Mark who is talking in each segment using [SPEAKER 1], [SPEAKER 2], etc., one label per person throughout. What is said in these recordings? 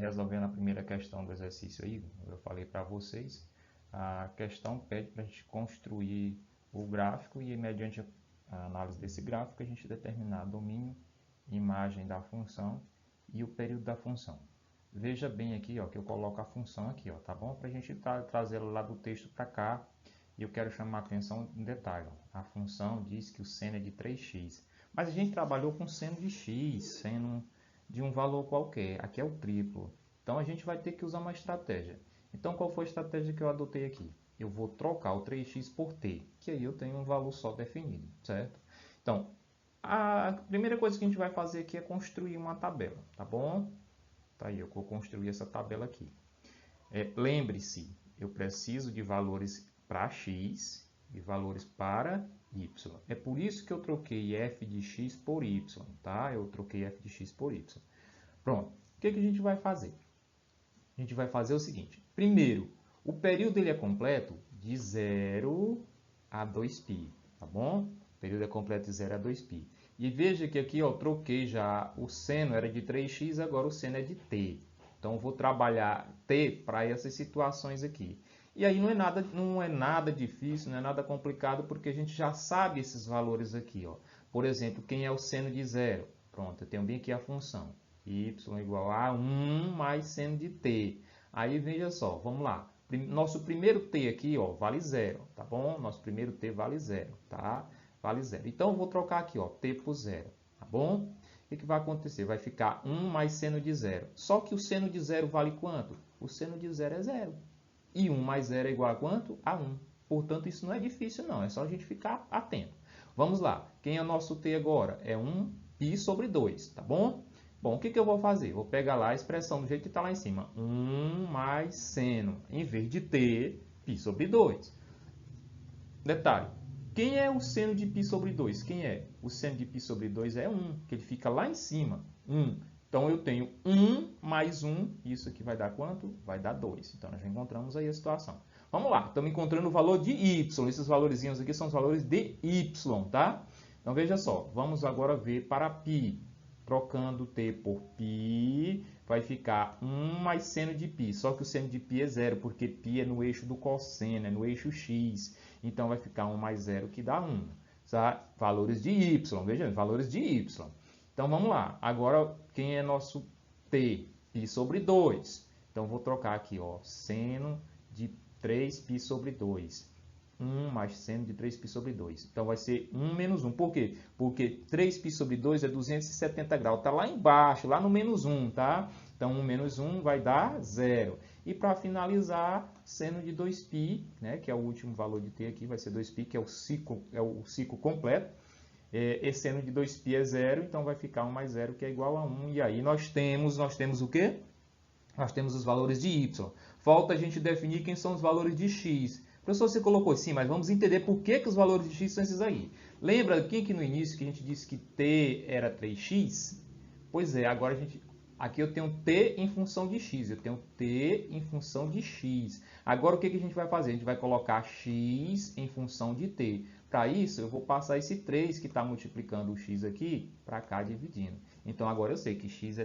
[SPEAKER 1] resolvendo a primeira questão do exercício aí, eu falei para vocês, a questão pede para a gente construir o gráfico e mediante a análise desse gráfico a gente determinar domínio, imagem da função e o período da função. Veja bem aqui, ó, que eu coloco a função aqui, ó, tá bom? Para a gente trazê-la lá do texto para cá. E eu quero chamar a atenção em detalhe. Ó. A função diz que o seno é de 3x. Mas a gente trabalhou com seno de x, seno de um valor qualquer. Aqui é o triplo. Então a gente vai ter que usar uma estratégia. Então qual foi a estratégia que eu adotei aqui? Eu vou trocar o 3x por t, que aí eu tenho um valor só definido, certo? Então, a primeira coisa que a gente vai fazer aqui é construir uma tabela, tá bom? Tá aí, eu vou construir essa tabela aqui. Lembre-se, eu preciso de valores para x e valores para y. É por isso que eu troquei f de x por y, tá? Eu troquei f de x por y. Pronto. O que a gente vai fazer? A gente vai fazer o seguinte. Primeiro, o período ele é completo de 0 a 2π, tá bom? O período é completo de 0 a 2π. E veja que aqui eu troquei já, o seno era de 3x, agora o seno é de t. Então, eu vou trabalhar t para essas situações aqui. E aí não é nada difícil, não é nada complicado, porque a gente já sabe esses valores aqui. Ó. Por exemplo, quem é o seno de 0? Pronto, eu tenho bem aqui a função. Y igual a 1 mais seno de t. Aí, veja só, vamos lá. Nosso primeiro t aqui, ó, vale 0, tá bom? Nosso primeiro t vale 0, tá? Vale 0. Então, eu vou trocar aqui, ó, t por 0, tá bom? O que vai acontecer? Vai ficar 1 mais seno de 0. Só que o seno de 0 vale quanto? O seno de 0 é 0. E 1 mais 0 é igual a quanto? A 1. Portanto, isso não é difícil, não. É só a gente ficar atento. Vamos lá. Quem é o nosso t agora? É 1π sobre 2, tá bom? Bom, o que eu vou fazer? Vou pegar lá a expressão do jeito que está lá em cima. 1 mais seno, em vez de t, π sobre 2. Detalhe. Quem é o seno de π sobre 2? Quem é? O seno de π sobre 2 é 1, que ele fica lá em cima. 1. Então, eu tenho 1 mais 1. Isso aqui vai dar quanto? Vai dar 2. Então, nós já encontramos aí a situação. Vamos lá. Estamos encontrando o valor de y. Esses valorzinhos aqui são os valores de y, tá? Então, veja só. Vamos agora ver para π. Trocando t por π, vai ficar 1 mais seno de π. Só que o seno de π é 0, porque π é no eixo do cosseno, é no eixo x. Então, vai ficar 1 mais 0, que dá 1. Tá? Valores de y. Veja, valores de y. Então, vamos lá. Agora, quem é nosso t? Π sobre 2. Então, vou trocar aqui, ó, seno de 3π sobre 2. 1 mais seno de 3π sobre 2. Então, vai ser 1 menos 1. Por quê? Porque 3π sobre 2 é 270 graus. Está lá embaixo, lá no menos 1, tá? Então, 1 menos 1 vai dar 0. E para finalizar, seno de 2π, né, que é o último valor de t aqui, vai ser 2π, que é o ciclo completo. Esse seno de 2π é 0, então vai ficar 1 mais 0, que é igual a 1. E aí nós temos o quê? Nós temos os valores de y. Falta a gente definir quem são os valores de x. Professor, você colocou sim, mas vamos entender por que os valores de x são esses aí. Lembra aqui no início que a gente disse que t era 3x? Pois é, agora aqui eu tenho t em função de x, eu tenho t em função de x. Agora o que a gente vai fazer? A gente vai colocar x em função de t. Para isso, eu vou passar esse 3 que está multiplicando o x aqui para cá dividindo. Então, agora eu sei que x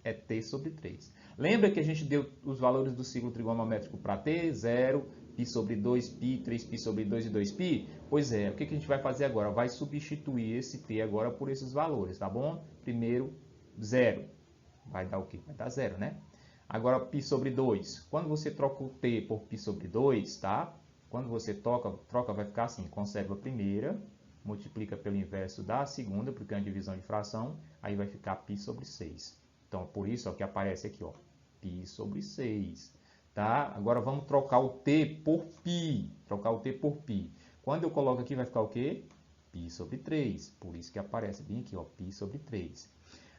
[SPEAKER 1] é t sobre 3. Lembra que a gente deu os valores do ciclo trigonométrico para t? 0, π sobre 2π, 3π sobre 2 e 2π? Pois é, o que a gente vai fazer agora? Vai substituir esse t agora por esses valores, tá bom? Primeiro, 0. Vai dar o quê? Vai dar 0, né? Agora, π sobre 2. Quando você troca o t por π sobre 2, tá? Quando você troca vai ficar assim. Conserva a primeira, multiplica pelo inverso da segunda, porque é uma divisão de fração. Aí vai ficar π sobre 6. Então, por isso ó, que aparece aqui, ó, π sobre 6. Tá? Agora, vamos trocar o t por π. Trocar o t por π. Quando eu coloco aqui, vai ficar o quê? π sobre 3. Por isso que aparece bem aqui, ó, π sobre 3.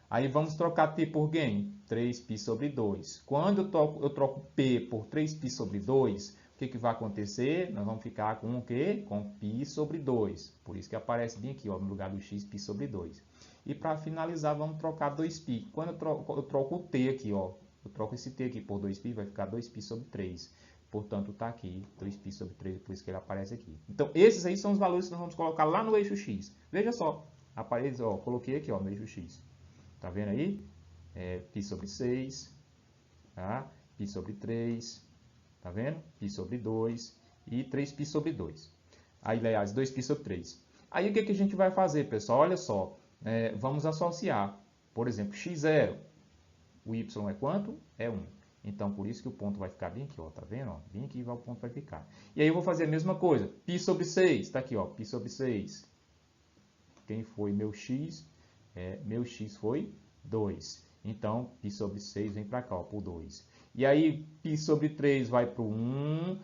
[SPEAKER 1] Aí, vamos trocar t por quem? 3π sobre 2. Quando eu troco p por 3π sobre 2, o que vai acontecer? Nós vamos ficar com o quê? Com π sobre 2. Por isso que aparece bem aqui, ó, no lugar do x, π sobre 2. E para finalizar, vamos trocar 2π. Quando eu troco o t aqui, ó, eu troco esse t aqui por 2π, vai ficar 2π sobre 3. Portanto, está aqui 2π sobre 3, por isso que ele aparece aqui. Então, esses aí são os valores que nós vamos colocar lá no eixo x. Veja só, aparece, ó, coloquei aqui ó, no eixo x. Tá vendo aí? Π sobre 6, tá? Π sobre 3, tá vendo? Π sobre 2 e 3π sobre 2. Aí, aliás, 2π sobre 3. Aí, o que a gente vai fazer, pessoal? Olha só, vamos associar, por exemplo, x0. O y é quanto? É 1. Então, por isso que o ponto vai ficar bem aqui, ó, tá vendo? Ó, bem aqui o ponto vai ficar. E aí, eu vou fazer a mesma coisa. Π sobre 6, tá aqui, ó, π sobre 6. Quem foi meu x? Meu x foi 2. Então, π sobre 6 vem para cá, ó, por 2. E aí, π sobre 3 vai para o 1,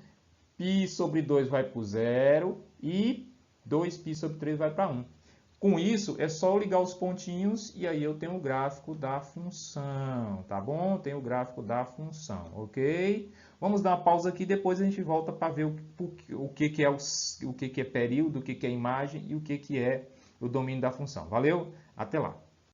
[SPEAKER 1] π sobre 2 vai para o 0 e 2π sobre 3 vai para 1. Com isso, é só eu ligar os pontinhos e aí eu tenho o gráfico da função, tá bom? Tenho o gráfico da função, ok? Vamos dar uma pausa aqui, depois a gente volta para ver o que é período, o que é imagem e o que é o domínio da função. Valeu? Até lá!